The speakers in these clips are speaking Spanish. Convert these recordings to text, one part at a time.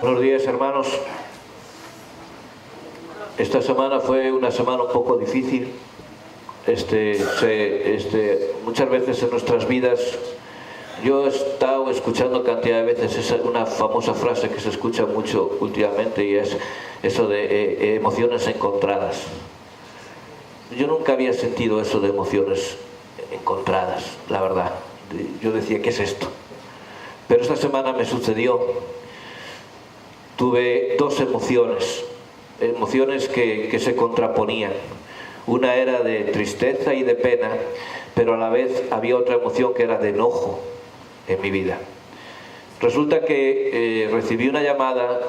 Buenos días, hermanos. Esta semana fue una semana un poco difícil. Muchas veces en nuestras vidas, yo he estado escuchando cantidad de veces una famosa frase que se escucha mucho últimamente, y es eso de emociones encontradas. Yo nunca había sentido eso de emociones encontradas, la verdad. Yo decía, ¿qué es esto? Pero esta semana me sucedió. Tuve dos emociones que se contraponían. Una era de tristeza y de pena, pero a la vez había otra emoción que era de enojo en mi vida. Resulta que recibí una llamada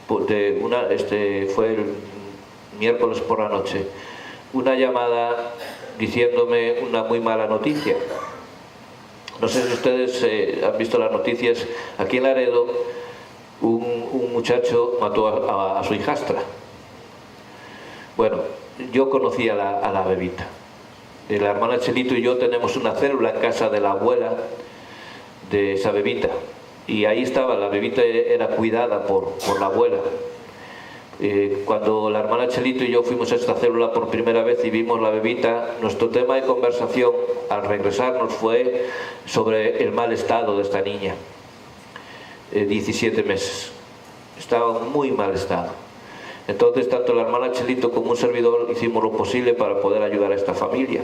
fue el miércoles por la noche, una llamada diciéndome una muy mala noticia. No sé si ustedes han visto las noticias. Aquí en Laredo un muchacho mató a su hijastra. Bueno, yo conocí a la bebita. La hermana Chelito y yo tenemos una célula en casa de la abuela de esa bebita, y ahí estaba, la bebita era cuidada por la abuela. Cuando la hermana Chelito y yo fuimos a esta célula por primera vez y vimos la bebita, nuestro tema de conversación al regresarnos fue sobre el mal estado de esta niña. 17 meses. Estaba en muy mal estado. Entonces, tanto la hermana Chelito como un servidor hicimos lo posible para poder ayudar a esta familia,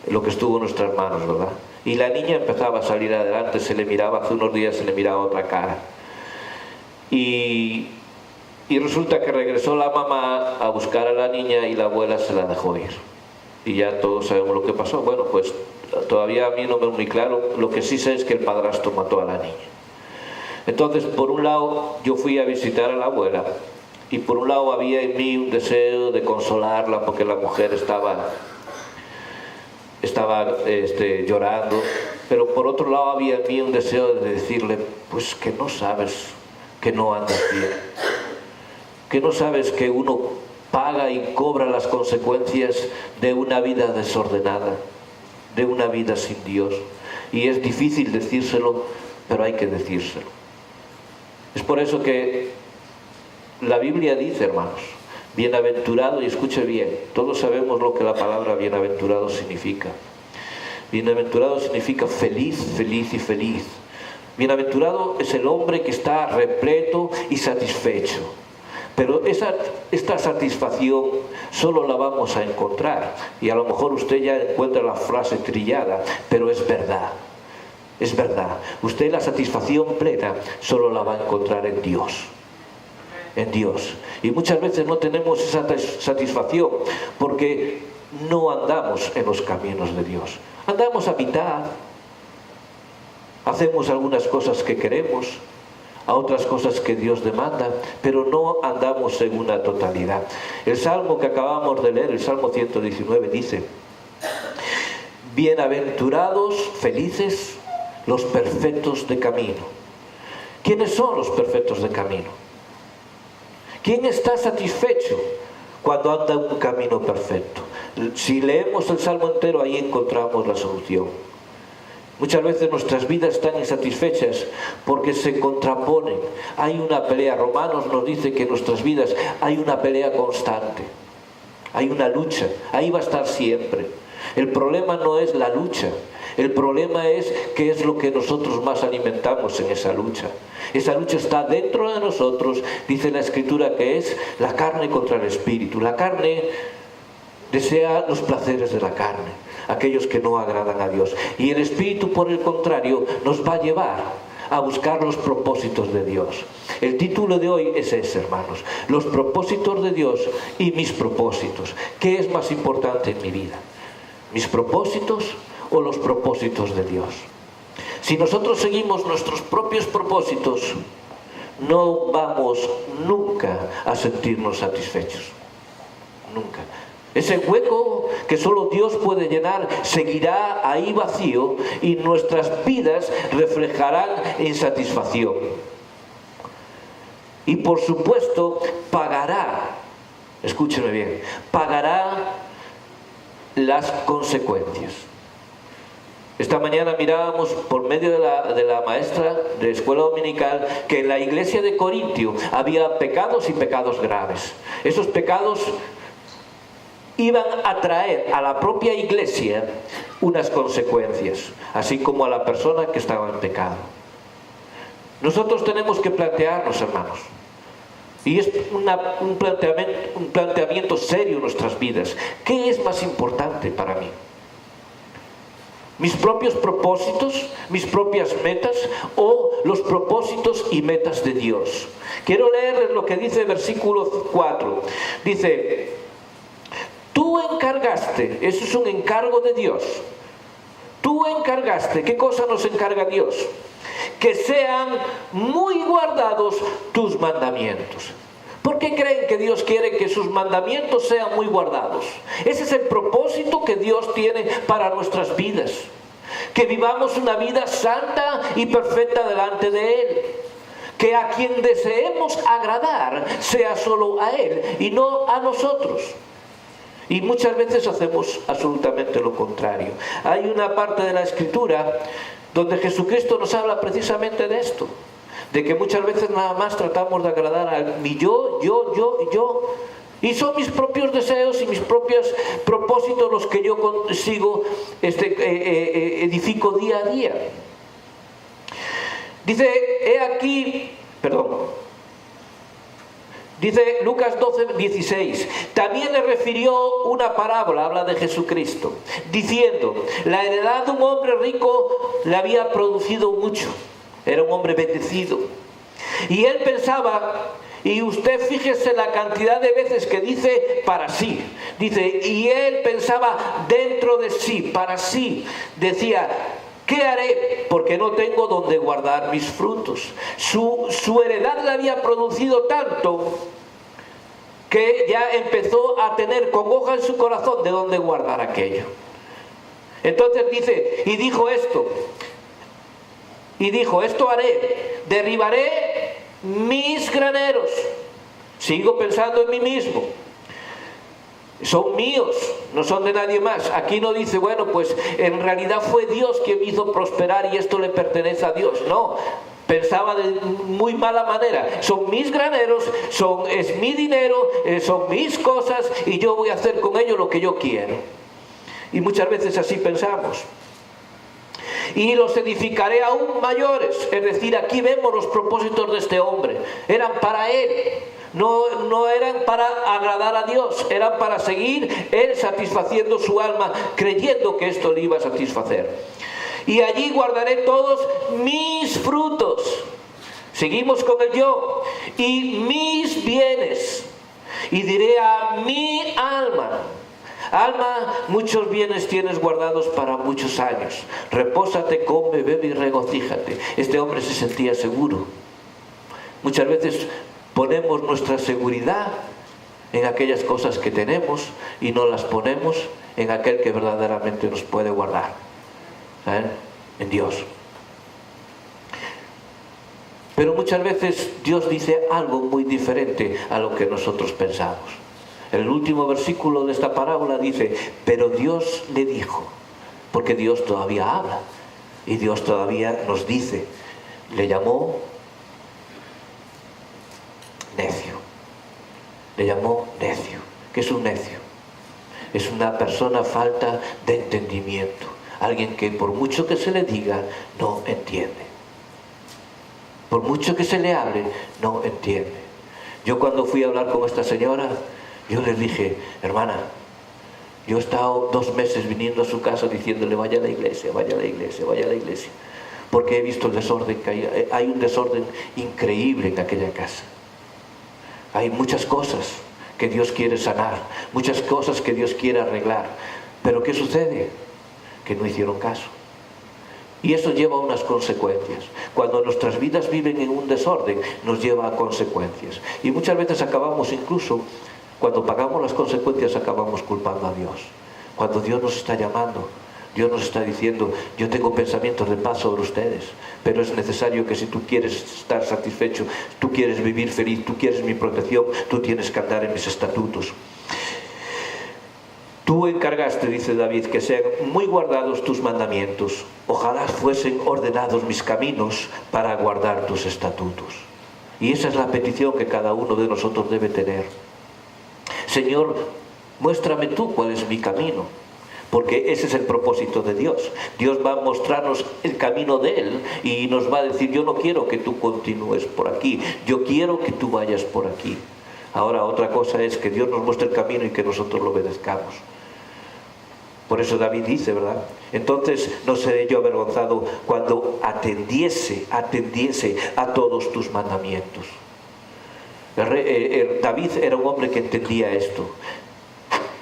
lo que estuvo en nuestras manos, ¿verdad? Y la niña empezaba a salir adelante, se le miraba, hace unos días se le miraba otra cara. Y resulta que regresó la mamá a buscar a la niña y la abuela se la dejó ir. Y ya todos sabemos lo que pasó. Bueno, pues todavía a mí no me es muy claro. Lo que sí sé es que el padrastro mató a la niña. Entonces, por un lado, yo fui a visitar a la abuela, y por un lado había en mí un deseo de consolarla, porque la mujer estaba llorando, pero por otro lado había en mí un deseo de decirle, pues que no sabes que no andas bien, que no sabes que uno paga y cobra las consecuencias de una vida desordenada, de una vida sin Dios. Y es difícil decírselo, pero hay que decírselo. Es por eso que la Biblia dice, hermanos, bienaventurado, y escuche bien, todos sabemos lo que la palabra bienaventurado significa. Bienaventurado significa feliz, feliz y feliz. Bienaventurado es el hombre que está repleto y satisfecho. Pero esta satisfacción solo la vamos a encontrar, y a lo mejor usted ya encuentra la frase trillada, pero es verdad. Es verdad. Usted la satisfacción plena solo la va a encontrar en Dios. En Dios. Y muchas veces no tenemos esa satisfacción porque no andamos en los caminos de Dios. Andamos a mitad. Hacemos algunas cosas que queremos, a otras cosas que Dios demanda, pero no andamos en una totalidad. El salmo que acabamos de leer, el Salmo 119, dice: bienaventurados, felices, los perfectos de camino. ¿Quiénes son los perfectos de camino? ¿Quién está satisfecho cuando anda en un camino perfecto? Si leemos el Salmo entero, ahí encontramos la solución. Muchas veces nuestras vidas están insatisfechas porque se contraponen. Hay una pelea. Romanos nos dice que en nuestras vidas hay una pelea constante. Hay una lucha. Ahí va a estar siempre. El problema no es la lucha. El problema es qué es lo que nosotros más alimentamos en esa lucha. Esa lucha está dentro de nosotros. Dice la Escritura que es la carne contra el espíritu. La carne desea los placeres de la carne, aquellos que no agradan a Dios. Y el espíritu, por el contrario, nos va a llevar a buscar los propósitos de Dios. El título de hoy es ese, hermanos: los propósitos de Dios y mis propósitos. ¿Qué es más importante en mi vida? ¿Mis propósitos o los propósitos de Dios? Si nosotros seguimos nuestros propios propósitos, no vamos nunca a sentirnos satisfechos. Nunca. Ese hueco que solo Dios puede llenar seguirá ahí vacío, y nuestras vidas reflejarán insatisfacción. Y por supuesto pagará, escúcheme bien, pagará las consecuencias. Esta mañana mirábamos por medio de la maestra de escuela dominical que en la iglesia de Corintio había pecados y pecados graves. Esos pecados iban a traer a la propia iglesia unas consecuencias, así como a la persona que estaba en pecado. Nosotros tenemos que plantearnos, hermanos, y es un planteamiento serio en nuestras vidas. ¿Qué es más importante para mí? ¿Mis propios propósitos, mis propias metas o los propósitos y metas de Dios? Quiero leerles lo que dice el versículo 4. Dice: tú encargaste, eso es un encargo de Dios. Tú encargaste, ¿qué cosa nos encarga Dios? Que sean muy guardados tus mandamientos. ¿Por qué creen que Dios quiere que sus mandamientos sean muy guardados? Ese es el propósito que Dios tiene para nuestras vidas. Que vivamos una vida santa y perfecta delante de Él. Que a quien deseemos agradar sea solo a Él y no a nosotros. Y muchas veces hacemos absolutamente lo contrario. Hay una parte de la Escritura donde Jesucristo nos habla precisamente de esto. De que muchas veces nada más tratamos de agradar a mi yo. Y son mis propios deseos y mis propios propósitos los que yo consigo, edifico día a día. Dice, dice Lucas 12:16, también le refirió una parábola, habla de Jesucristo, diciendo, la heredad de un hombre rico le había producido mucho. Era un hombre bendecido. Y él pensaba, y usted fíjese la cantidad de veces que dice para sí. Dice, y él pensaba dentro de sí, para sí. Decía, ¿qué haré? Porque no tengo donde guardar mis frutos. Su heredad le había producido tanto que ya empezó a tener congoja en su corazón de dónde guardar aquello. Entonces dice, y dijo esto haré, derribaré mis graneros. Sigo pensando en mí mismo. Son míos, no son de nadie más. Aquí no dice, bueno, pues en realidad fue Dios quien me hizo prosperar y esto le pertenece a Dios. No, pensaba de muy mala manera. Son mis graneros, es mi dinero, son mis cosas y yo voy a hacer con ello lo que yo quiero. Y muchas veces así pensamos. Y los edificaré aún mayores. Es decir, aquí vemos los propósitos de este hombre. Eran para él. No eran para agradar a Dios. Eran para seguir él satisfaciendo su alma, creyendo que esto le iba a satisfacer. Y allí guardaré todos mis frutos. Seguimos con el yo. Y mis bienes. Y diré a mi alma, alma, muchos bienes tienes guardados para muchos años. Repósate, come, bebe y regocíjate. Este hombre se sentía seguro. Muchas veces ponemos nuestra seguridad en aquellas cosas que tenemos y no las ponemos en aquel que verdaderamente nos puede guardar. ¿Saben? En Dios. Pero muchas veces Dios dice algo muy diferente a lo que nosotros pensamos. El último versículo de esta parábola dice, pero Dios le dijo, porque Dios todavía habla y Dios todavía nos dice, le llamó necio. Le llamó necio. ¿Qué es un necio? Es una persona falta de entendimiento. Alguien que por mucho que se le diga, no entiende. Por mucho que se le hable, no entiende. Yo cuando fui a hablar con esta señora, yo le dije, hermana, yo he estado 2 meses viniendo a su casa diciéndole, vaya a la iglesia, vaya a la iglesia, vaya a la iglesia. Porque he visto el desorden que hay un desorden increíble en aquella casa. Hay muchas cosas que Dios quiere sanar, muchas cosas que Dios quiere arreglar. Pero ¿qué sucede? Que no hicieron caso. Y eso lleva a unas consecuencias. Cuando nuestras vidas viven en un desorden, nos lleva a consecuencias. Y muchas veces acabamos incluso, cuando pagamos las consecuencias, acabamos culpando a Dios. Cuando Dios nos está llamando, Dios nos está diciendo, yo tengo pensamientos de paz sobre ustedes, pero es necesario que si tú quieres estar satisfecho, tú quieres vivir feliz, tú quieres mi protección, tú tienes que andar en mis estatutos. Tú encargaste, dice David, que sean muy guardados tus mandamientos. Ojalá fuesen ordenados mis caminos para guardar tus estatutos. Y esa es la petición que cada uno de nosotros debe tener. Señor, muéstrame tú cuál es mi camino, porque ese es el propósito de Dios. Dios va a mostrarnos el camino de Él y nos va a decir: yo no quiero que tú continúes por aquí, yo quiero que tú vayas por aquí. Ahora, otra cosa es que Dios nos muestre el camino y que nosotros lo obedezcamos. Por eso David dice, ¿verdad? Entonces no seré yo avergonzado cuando atendiese a todos tus mandamientos. David era un hombre que entendía esto.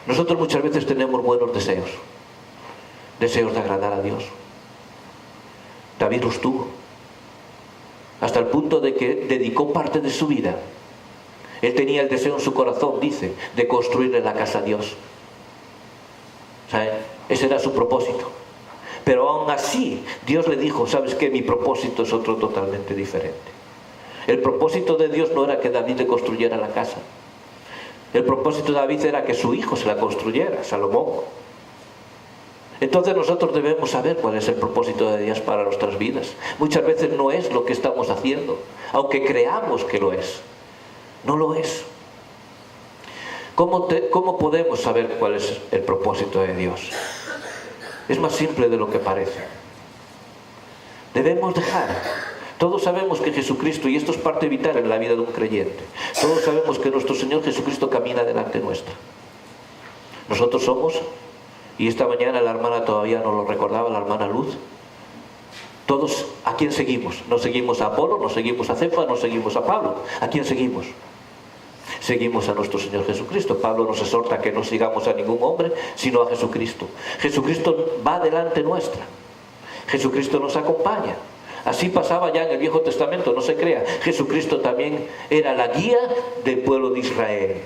Nosotros muchas veces tenemos buenos deseos de agradar a Dios. David los tuvo, hasta el punto de que dedicó parte de su vida. Él tenía el deseo en su corazón, dice, de construirle la casa a Dios. ¿Saben? Ese era su propósito. Pero aún así, Dios le dijo: ¿sabes qué? Mi propósito es otro totalmente diferente. El propósito de Dios no era que David le construyera la casa. El propósito de David era que su hijo se la construyera, Salomón. Entonces nosotros debemos saber cuál es el propósito de Dios para nuestras vidas. Muchas veces no es lo que estamos haciendo, aunque creamos que lo es. No lo es. ¿Cómo podemos saber cuál es el propósito de Dios? Es más simple de lo que parece. Debemos dejar. Todos sabemos que Jesucristo, y esto es parte vital en la vida de un creyente, todos sabemos que nuestro Señor Jesucristo camina delante nuestra. Nosotros somos, y esta mañana la hermana todavía no lo recordaba, la hermana Luz, todos, ¿a quién seguimos? No seguimos a Apolo, no seguimos a Cefa, no seguimos a Pablo. ¿A quién seguimos? Seguimos a nuestro Señor Jesucristo. Pablo nos exhorta a que no sigamos a ningún hombre, sino a Jesucristo. Jesucristo va delante nuestra. Jesucristo nos acompaña. Así pasaba ya en el Viejo Testamento, no se crea. Jesucristo también era la guía del pueblo de Israel.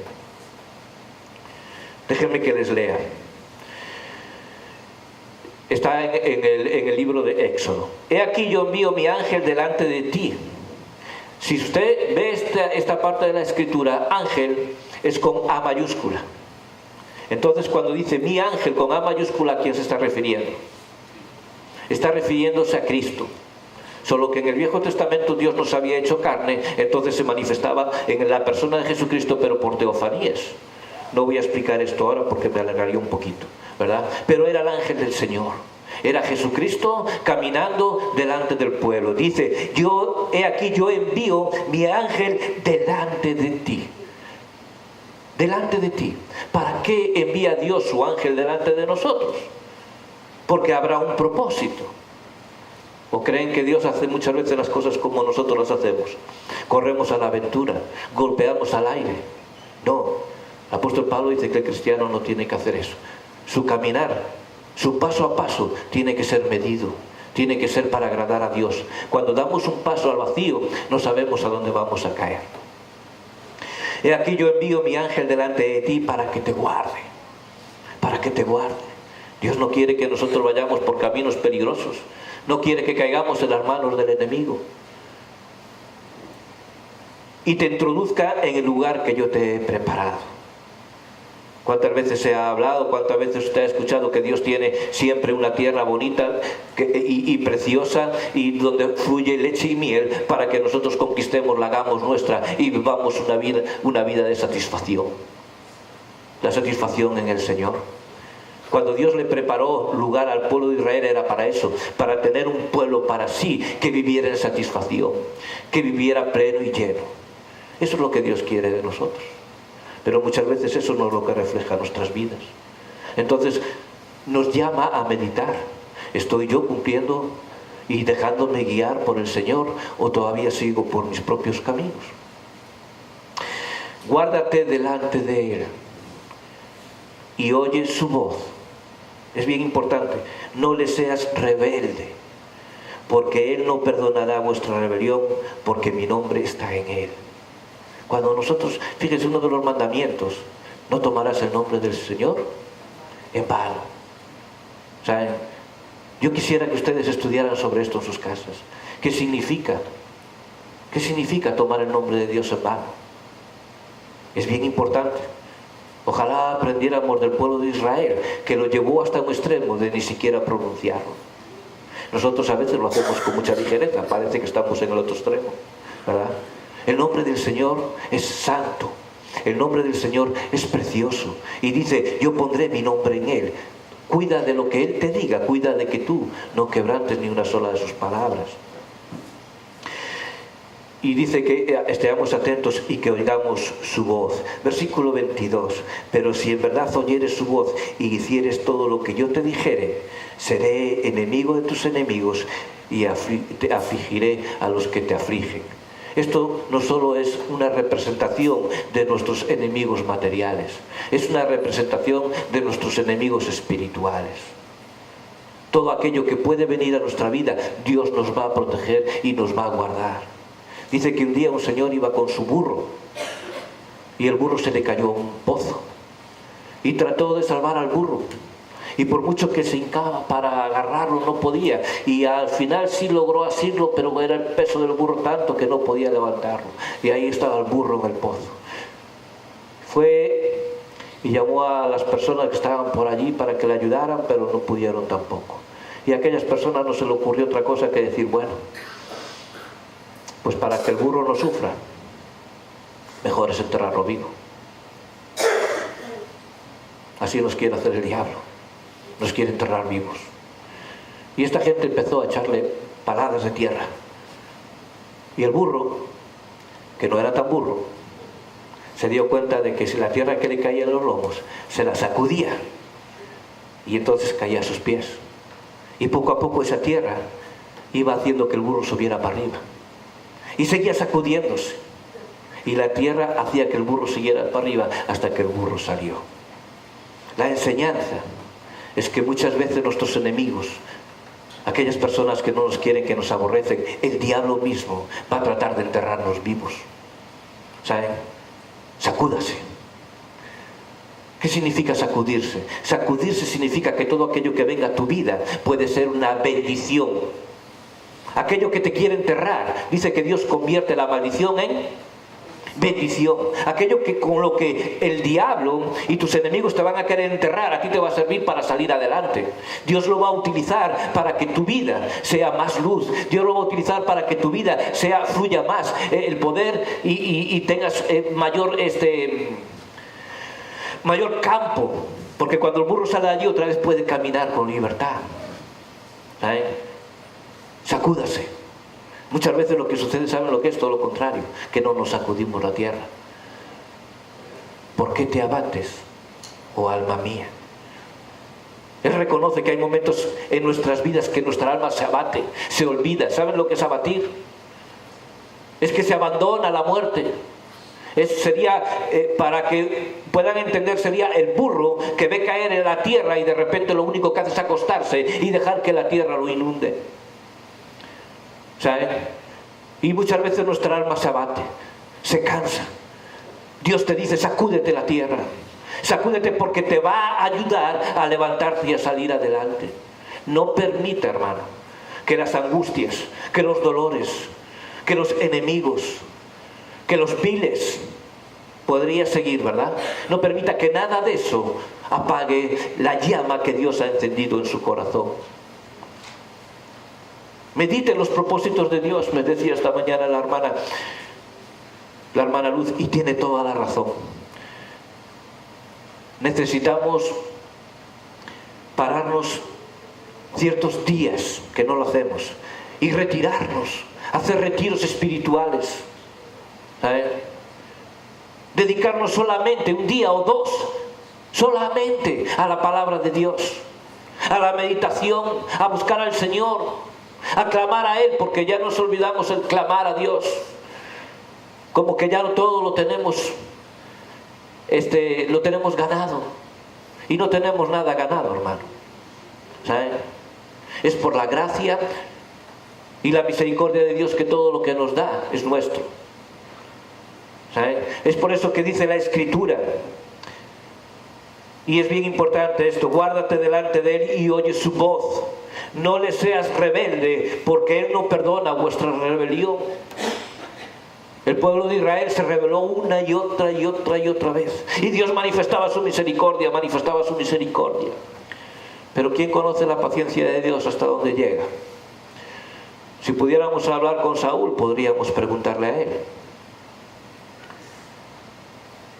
Déjenme que les lea. Está en el libro de Éxodo. He aquí yo envío mi ángel delante de ti. Si usted ve esta parte de la escritura, ángel es con A mayúscula. Entonces cuando dice mi ángel con A mayúscula, ¿a quién se está refiriendo? Está refiriéndose a Cristo. Solo que en el Viejo Testamento Dios nos había hecho carne, entonces se manifestaba en la persona de Jesucristo, pero por teofanías. No voy a explicar esto ahora porque me alargaría un poquito, ¿verdad? Pero era el ángel del Señor. Era Jesucristo caminando delante del pueblo. Dice: he aquí yo envío mi ángel delante de ti. Delante de ti. ¿Para qué envía Dios su ángel delante de nosotros? Porque habrá un propósito. ¿O creen que Dios hace muchas veces las cosas como nosotros las hacemos? Corremos a la aventura, golpeamos al aire. No, el apóstol Pablo dice que el cristiano no tiene que hacer eso. Su caminar, su paso a paso tiene que ser medido, tiene que ser para agradar a Dios. Cuando damos un paso al vacío, no sabemos a dónde vamos a caer. He aquí yo envío mi ángel delante de ti para que te guarde, para que te guarde. Dios no quiere que nosotros vayamos por caminos peligrosos, no quiere que caigamos en las manos del enemigo. Y te introduzca en el lugar que yo te he preparado. ¿Cuántas veces se ha hablado, cuántas veces usted ha escuchado que Dios tiene siempre una tierra bonita y preciosa, y donde fluye leche y miel, para que nosotros conquistemos, la hagamos nuestra y vivamos una vida de satisfacción? La satisfacción en el Señor. Cuando Dios le preparó lugar al pueblo de Israel, era para eso, para tener un pueblo para sí, que viviera en satisfacción, que viviera pleno y lleno. Eso es lo que Dios quiere de nosotros. Pero muchas veces eso no es lo que refleja nuestras vidas. Entonces nos llama a meditar. ¿Estoy yo cumpliendo y dejándome guiar por el Señor, o todavía sigo por mis propios caminos? Guárdate delante de Él y oye su voz. Es bien importante. No le seas rebelde, porque Él no perdonará vuestra rebelión, porque mi nombre está en Él. Cuando nosotros, fíjense, uno de los mandamientos: no tomarás el nombre del Señor en vano. ¿Saben? Yo quisiera que ustedes estudiaran sobre esto en sus casas. ¿Qué significa? ¿Qué significa tomar el nombre de Dios en vano? Es bien importante. Ojalá aprendiéramos del pueblo de Israel, que lo llevó hasta un extremo de ni siquiera pronunciarlo. Nosotros a veces lo hacemos con mucha ligereza, parece que estamos en el otro extremo, ¿verdad? El nombre del Señor es santo, el nombre del Señor es precioso, y dice, yo pondré mi nombre en Él. Cuida de lo que Él te diga, cuida de que tú no quebrantes ni una sola de sus palabras. Y dice que estemos atentos y que oigamos su voz. Versículo 22. Pero si en verdad oyeres su voz y hicieres todo lo que yo te dijere, seré enemigo de tus enemigos y te afligiré a los que te afligen. Esto no solo es una representación de nuestros enemigos materiales, es una representación de nuestros enemigos espirituales. Todo aquello que puede venir a nuestra vida, Dios nos va a proteger y nos va a guardar. Dice que un día un señor iba con su burro y el burro se le cayó a un pozo y trató de salvar al burro, y por mucho que se hincaba para agarrarlo no podía, y al final sí logró asirlo, pero era el peso del burro tanto que no podía levantarlo, y ahí estaba el burro en el pozo. Fue y llamó a las personas que estaban por allí para que le ayudaran, pero no pudieron tampoco, y a aquellas personas no se le ocurrió otra cosa que decir, bueno, pues para que el burro no sufra, mejor es enterrarlo vivo. Así nos quiere hacer el diablo, nos quiere enterrar vivos. Y esta gente empezó a echarle paladas de tierra, y el burro, que no era tan burro, se dio cuenta de que si la tierra que le caía en los lomos se la sacudía, y entonces caía a sus pies, y poco a poco esa tierra iba haciendo que el burro subiera para arriba, y seguía sacudiéndose, y la tierra hacía que el burro siguiera para arriba hasta que el burro salió. La enseñanza es que muchas veces nuestros enemigos, aquellas personas que no nos quieren, que nos aborrecen, el diablo mismo va a tratar de enterrarnos vivos. ¿Saben? Sacúdase. ¿Qué significa sacudirse? Sacudirse significa que todo aquello que venga a tu vida puede ser una bendición. Aquello que te quiere enterrar, dice que Dios convierte la maldición en bendición. Aquello que con lo que el diablo y tus enemigos te van a querer enterrar, a ti te va a servir para salir adelante. Dios lo va a utilizar para que tu vida sea más luz. Dios lo va a utilizar para que tu vida fluya más el poder y tengas mayor campo. Porque cuando el burro sale de allí otra vez puede caminar con libertad. ¿Saben? Sacúdase. Muchas veces lo que sucede, ¿saben lo que es? Todo lo contrario, que no nos sacudimos la tierra. ¿Por qué te abates, oh alma mía? Él reconoce que hay momentos en nuestras vidas que nuestra alma se abate, se olvida. ¿Saben lo que es abatir? Es que se abandona la muerte. Para que puedan entender, sería el burro que ve caer en la tierra y de repente lo único que hace es acostarse y dejar que la tierra lo inunde. ¿Saben? Y muchas veces nuestra alma se abate, se cansa. Dios te dice, sacúdete la tierra, sacúdete, porque te va a ayudar a levantarte y a salir adelante. No permita, hermano, que las angustias, que los dolores, que los enemigos, que los viles, podría seguir, ¿verdad? No permita que nada de eso apague la llama que Dios ha encendido en su corazón. Medite en los propósitos de Dios, me decía esta mañana la hermana Luz, y tiene toda la razón. Necesitamos pararnos ciertos días que no lo hacemos y retirarnos, hacer retiros espirituales, ¿sabes? Dedicarnos solamente un día o dos, solamente a la palabra de Dios, a la meditación, a buscar al Señor, a clamar a Él, porque ya nos olvidamos el clamar a Dios, como que ya todo lo tenemos ganado, y no tenemos nada ganado, hermano. ¿Saben? Es por la gracia y la misericordia de Dios que todo lo que nos da es nuestro. ¿Saben? Es por eso que dice la Escritura, y es bien importante esto: guárdate delante de Él y oye su voz. No le seas rebelde, porque Él no perdona vuestra rebelión. El pueblo de Israel se rebeló una y otra y otra y otra vez. Y Dios manifestaba su misericordia, manifestaba su misericordia. Pero ¿quién conoce la paciencia de Dios hasta dónde llega? Si pudiéramos hablar con Saúl, podríamos preguntarle a él.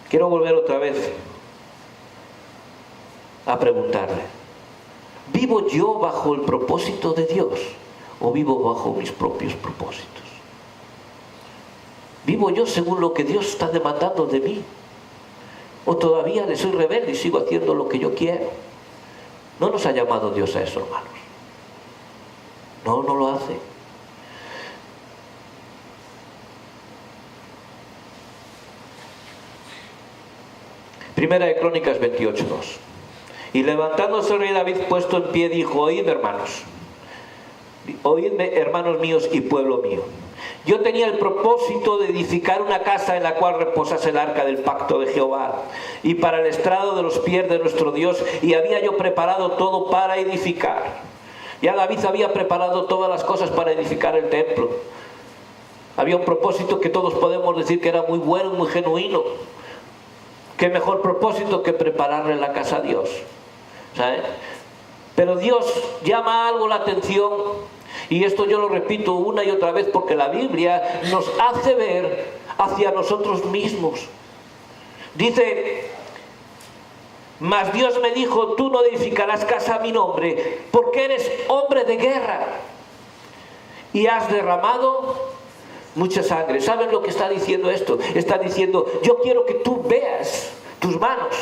Quiero volver otra vez a preguntarle: ¿vivo yo bajo el propósito de Dios o vivo bajo mis propios propósitos? ¿Vivo yo según lo que Dios está demandando de mí? ¿O todavía le soy rebelde y sigo haciendo lo que yo quiero? No nos ha llamado Dios a eso, hermanos. No, no lo hace. Primera de Crónicas 28:2. Y levantándose el rey David puesto en pie dijo: oídme, hermanos, oídme, hermanos míos y pueblo mío. Yo tenía el propósito de edificar una casa en la cual reposase el arca del pacto de Jehová, y para el estrado de los pies de nuestro Dios, y había yo preparado todo para edificar. Ya David había preparado todas las cosas para edificar el templo. Había un propósito que todos podemos decir que era muy bueno, muy genuino. Qué mejor propósito que prepararle la casa a Dios, ¿sabes? Pero Dios llama algo la atención, y esto yo lo repito una y otra vez porque la Biblia nos hace ver hacia nosotros mismos. Dice: mas Dios me dijo: tú no edificarás casa a mi nombre, porque eres hombre de guerra y has derramado mucha sangre. ¿Saben lo que está diciendo esto? Está diciendo: yo quiero que tú veas tus manos.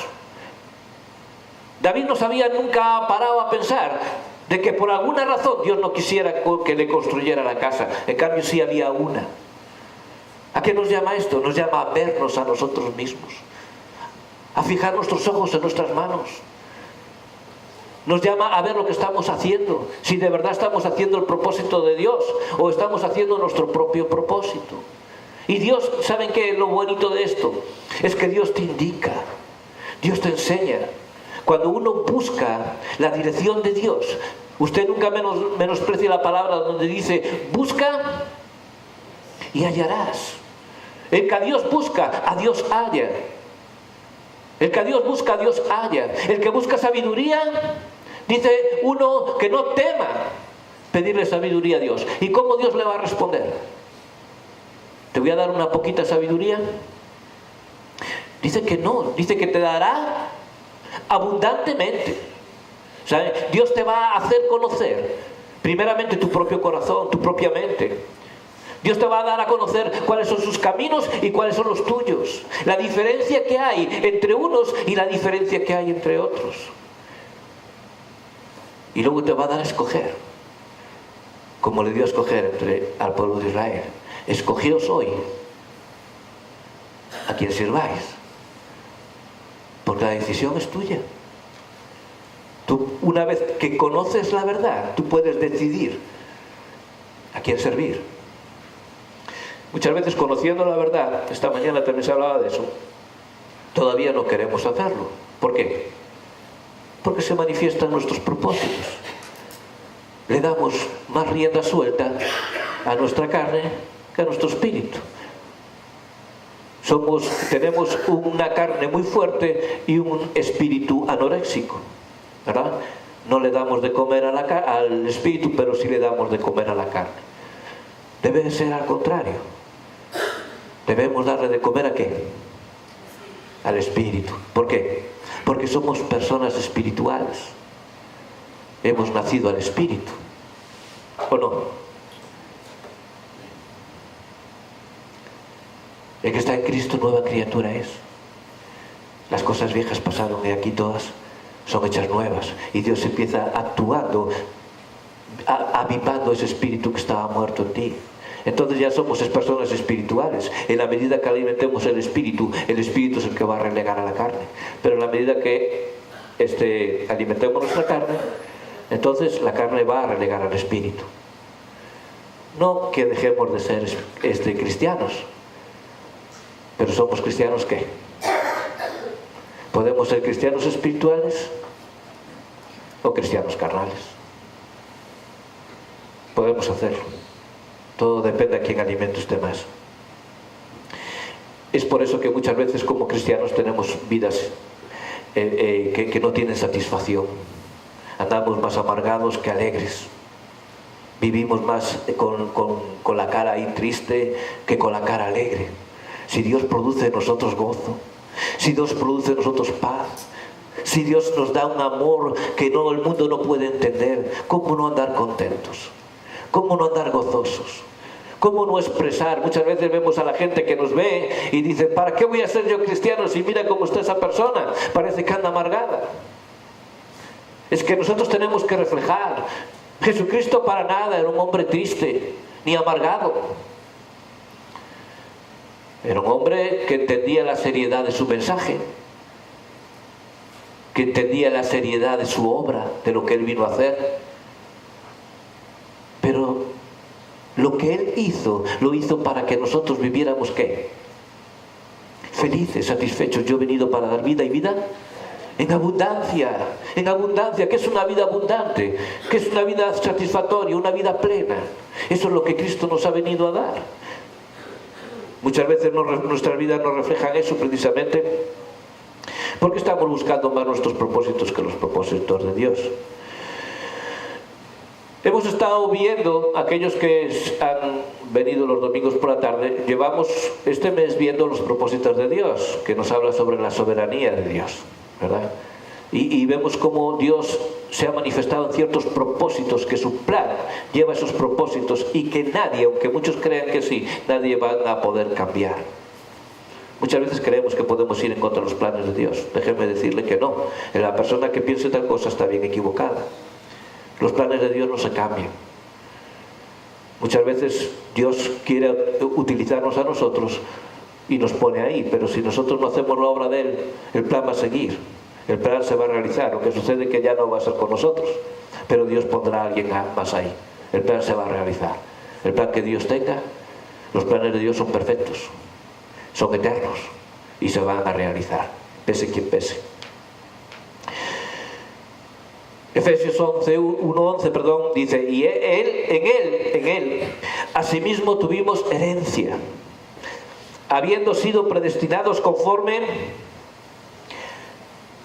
David no se había nunca parado a pensar de que por alguna razón Dios no quisiera que le construyera la casa. En cambio sí había una. ¿A qué nos llama esto? Nos llama a vernos a nosotros mismos, a fijar nuestros ojos en nuestras manos. Nos llama a ver lo que estamos haciendo, si de verdad estamos haciendo el propósito de Dios o estamos haciendo nuestro propio propósito. Y Dios, ¿saben qué? Lo bonito de esto es que Dios te indica, Dios te enseña. Cuando uno busca la dirección de Dios, usted nunca menosprecie la palabra donde dice: busca y hallarás. El que a Dios busca, a Dios halla. El que a Dios busca, a Dios halla. El que busca sabiduría, dice uno que no tema pedirle sabiduría a Dios. ¿Y cómo Dios le va a responder? ¿Te voy a dar una poquita sabiduría? Dice que no, dice que te dará abundantemente. ¿Sabe? Dios te va a hacer conocer primeramente tu propio corazón, tu propia mente. Dios te va a dar a conocer cuáles son sus caminos y cuáles son los tuyos. La diferencia que hay entre unos y la diferencia que hay entre otros. Y luego te va a dar a escoger, como le dio a escoger al pueblo de Israel. Escogíos hoy a quien sirváis, porque la decisión es tuya. Tú, una vez que conoces la verdad, tú puedes decidir a quién servir. Muchas veces, conociendo la verdad, esta mañana también se hablaba de eso, todavía no queremos hacerlo. ¿Por qué? Porque se manifiestan nuestros propósitos. Le damos más rienda suelta a nuestra carne que a nuestro espíritu. Tenemos una carne muy fuerte y un espíritu anoréxico, ¿verdad? No le damos de comer al espíritu, pero sí le damos de comer a la carne. Debe de ser al contrario. Debemos darle de comer ¿a qué? Al espíritu. ¿Por qué? Porque somos personas espirituales. Hemos nacido al espíritu, ¿o no? El que está en Cristo, nueva criatura es. Las cosas viejas pasaron y aquí todas son hechas nuevas. Y Dios empieza actuando, avivando ese espíritu que estaba muerto en ti. Entonces ya somos personas espirituales. En la medida que alimentemos el espíritu es el que va a relegar a la carne. Pero en la medida que alimentemos nuestra carne, entonces la carne va a relegar al espíritu. No que dejemos de ser cristianos, pero somos cristianos ¿qué? ¿Podemos ser cristianos espirituales o cristianos carnales? Podemos hacerlo. Todo depende a quién alimente usted más. Es por eso que muchas veces como cristianos tenemos vidas que no tienen satisfacción. Andamos más amargados que alegres. Vivimos más con la cara ahí triste que con la cara alegre. Si Dios produce en nosotros gozo, si Dios produce en nosotros paz, si Dios nos da un amor que el mundo no puede entender, ¿cómo no andar contentos? ¿Cómo no andar gozosos? ¿Cómo no expresar? Muchas veces vemos a la gente que nos ve y dice, ¿para qué voy a ser yo cristiano si mira cómo está esa persona? Parece que anda amargada. Es que nosotros tenemos que reflejar. Jesucristo para nada era un hombre triste, ni amargado. Era un hombre que entendía la seriedad de su mensaje, que entendía la seriedad de su obra, de lo que él vino a hacer. Pero lo que él hizo, lo hizo para que nosotros viviéramos ¿qué? Felices, satisfechos. Yo he venido para dar vida y vida en abundancia. En abundancia. ¿Qué es una vida abundante? ¿Qué es una vida satisfactoria? Una vida plena. Eso es lo que Cristo nos ha venido a dar. Muchas veces nuestras vidas no reflejan eso precisamente porque estamos buscando más nuestros propósitos que los propósitos de Dios. Hemos estado viendo, aquellos que han venido los domingos por la tarde, llevamos este mes viendo los propósitos de Dios, que nos habla sobre la soberanía de Dios, ¿verdad? Y vemos cómo Dios se ha manifestado en ciertos propósitos, que su plan lleva esos propósitos y que nadie, aunque muchos crean que sí, nadie va a poder cambiar. Muchas veces creemos que podemos ir en contra de los planes de Dios. Déjeme decirle que no. La persona que piense tal cosa está bien equivocada. Los planes de Dios no se cambian. Muchas veces Dios quiere utilizarnos a nosotros y nos pone ahí, pero si nosotros no hacemos la obra de Él, el plan va a seguir, el plan se va a realizar. Lo que sucede es que ya no va a ser con nosotros, pero Dios pondrá a alguien más ahí. El plan se va a realizar. El plan que Dios tenga, los planes de Dios son perfectos, son eternos y se van a realizar, pese quien pese. Efesios 1:11, dice, y en él, asimismo tuvimos herencia, habiendo sido predestinados conforme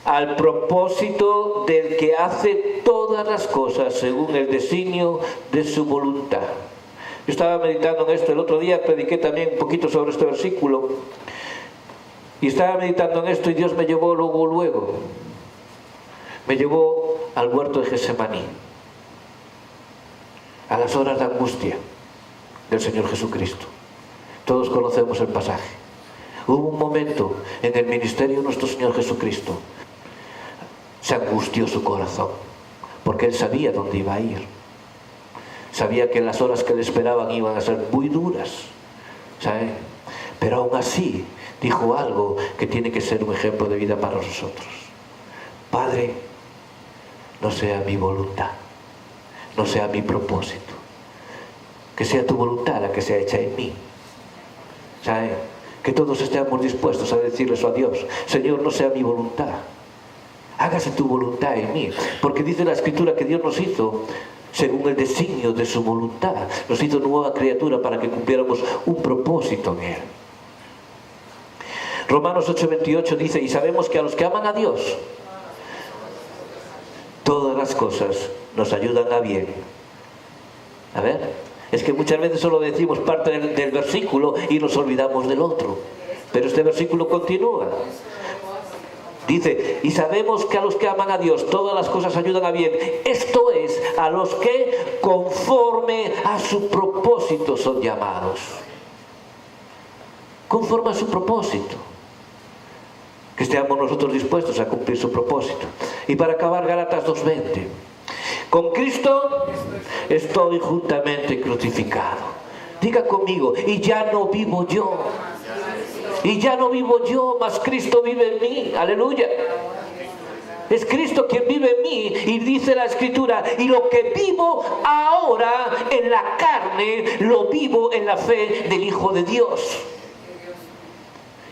al propósito del que hace todas las cosas según el designio de su voluntad. Yo estaba meditando en esto el otro día, prediqué también un poquito sobre este versículo, y estaba meditando en esto y Dios me llevó luego. Me llevó al huerto de Getsemaní, a las horas de angustia del Señor Jesucristo. Todos conocemos el pasaje. Hubo un momento en el ministerio de nuestro Señor Jesucristo, se angustió su corazón, porque Él sabía dónde iba a ir. Sabía que las horas que le esperaban iban a ser muy duras, ¿sabe? Pero aún así dijo algo que tiene que ser un ejemplo de vida para nosotros. Padre, no sea mi voluntad, no sea mi propósito, que sea tu voluntad la que sea hecha en mí. ¿Sabe? Que todos estemos dispuestos a decirle eso a Dios. Señor, no sea mi voluntad, hágase tu voluntad en mí, porque dice la Escritura que Dios nos hizo según el designio de su voluntad, nos hizo nueva criatura para que cumpliéramos un propósito en Él. Romanos 8:28 dice, y sabemos que a los que aman a Dios, todas las cosas nos ayudan a bien. A ver, es que muchas veces solo decimos parte del versículo y nos olvidamos del otro. Pero este versículo continúa. Dice, y sabemos que a los que aman a Dios, todas las cosas ayudan a bien. Esto es, a los que conforme a su propósito son llamados. Conforme a su propósito. Que estemos nosotros dispuestos a cumplir su propósito. Y para acabar, Gálatas 2:20. Con Cristo estoy juntamente crucificado. Diga conmigo, y ya no vivo yo. Y ya no vivo yo, mas Cristo vive en mí. Aleluya. Es Cristo quien vive en mí. Y dice la Escritura, y lo que vivo ahora en la carne, lo vivo en la fe del Hijo de Dios.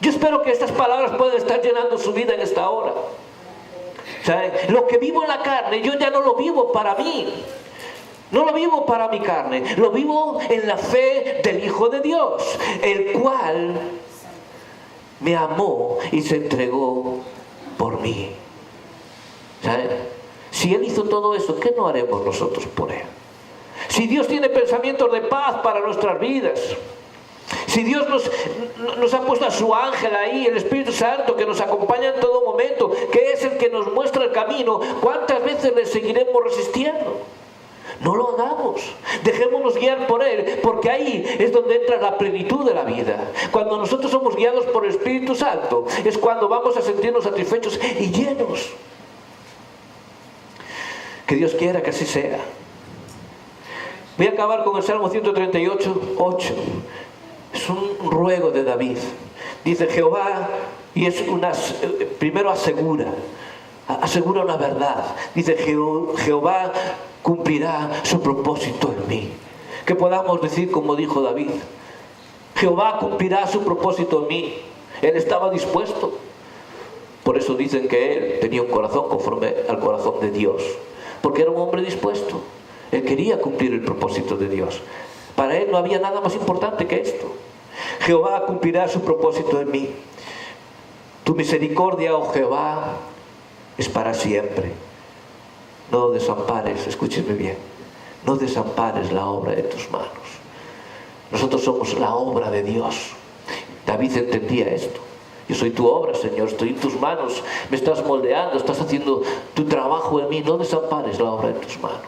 Yo espero que estas palabras puedan estar llenando su vida en esta hora. ¿Sabe? Lo que vivo en la carne, yo ya no lo vivo para mí. No lo vivo para mi carne. Lo vivo en la fe del Hijo de Dios, el cual me amó y se entregó por mí. ¿Sabe? Si Él hizo todo eso, ¿qué no haremos nosotros por Él? Si Dios tiene pensamientos de paz para nuestras vidas, si Dios nos ha puesto a su ángel ahí, el Espíritu Santo, que nos acompaña en todo momento, que es el que nos muestra el camino, ¿cuántas veces le seguiremos resistiendo? No lo hagamos, dejémonos guiar por Él, porque ahí es donde entra la plenitud de la vida. Cuando nosotros somos guiados por el Espíritu Santo, es cuando vamos a sentirnos satisfechos y llenos. Que Dios quiera que así sea. Voy a acabar con el Salmo 138, 8. Es un ruego de David. Dice Jehová, y es primero asegura una verdad. Dice Jehová cumplirá su propósito en mí. Que podamos decir como dijo David, Jehová cumplirá su propósito en mí. Él estaba dispuesto. Por eso dicen que él tenía un corazón conforme al corazón de Dios, porque era un hombre dispuesto. Él quería cumplir el propósito de Dios. Para él no había nada más importante que esto. Jehová cumplirá su propósito en mí. Tu misericordia, oh Jehová, es para siempre. No desampares, escúcheme bien, no desampares la obra de tus manos. Nosotros somos la obra de Dios. David entendía esto. Yo soy tu obra, Señor, estoy en tus manos, me estás moldeando, estás haciendo tu trabajo en mí. No desampares la obra de tus manos.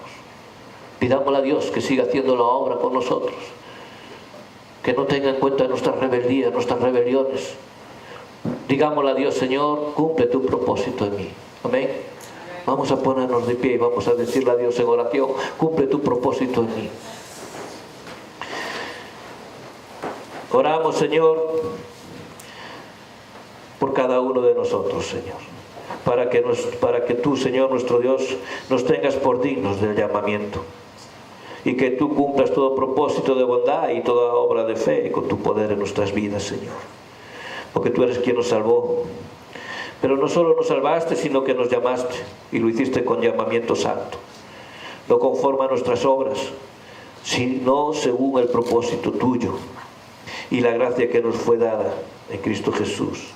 Pidámosle a Dios que siga haciendo la obra con nosotros, que no tenga en cuenta nuestras rebeldías, nuestras rebeliones. Digámosle a Dios, Señor, cumple tu propósito en mí. Amén. Vamos a ponernos de pie y vamos a decirle a Dios en oración, cumple tu propósito en mí. Oramos, Señor, por cada uno de nosotros, Señor, para que tú, Señor, nuestro Dios, nos tengas por dignos del llamamiento, y que tú cumplas todo propósito de bondad y toda obra de fe con tu poder en nuestras vidas, Señor, porque tú eres quien nos salvó. Pero no solo nos salvaste, sino que nos llamaste, y lo hiciste con llamamiento santo, no conforme a nuestras obras, sino según el propósito tuyo y la gracia que nos fue dada en Cristo Jesús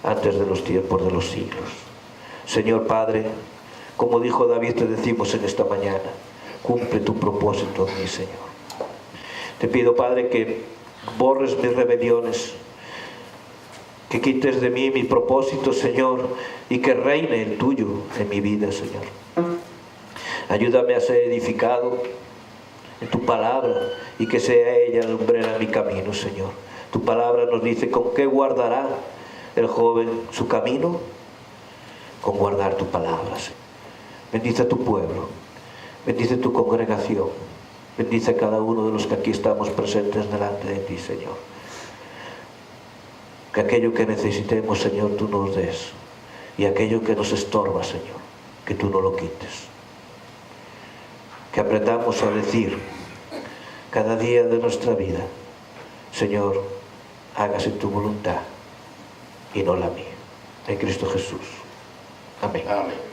antes de los tiempos de los siglos. Señor Padre, como dijo David, te decimos en esta mañana, cumple tu propósito en mí, Señor. Te pido, Padre, que borres mis rebeliones, que quites de mí mi propósito, Señor, y que reine el tuyo en mi vida, Señor. Ayúdame a ser edificado en tu palabra y que sea ella la lumbrera en mi camino, Señor. Tu palabra nos dice, ¿con qué guardará el joven su camino? Con guardar tu palabra, Señor. Bendice a tu pueblo, bendice tu congregación, bendice a cada uno de los que aquí estamos presentes delante de ti, Señor. Que aquello que necesitemos, Señor, tú nos des, y aquello que nos estorba, Señor, que tú no lo quites. Que aprendamos a decir cada día de nuestra vida, Señor, hágase tu voluntad y no la mía. En Cristo Jesús. Amén. Amén.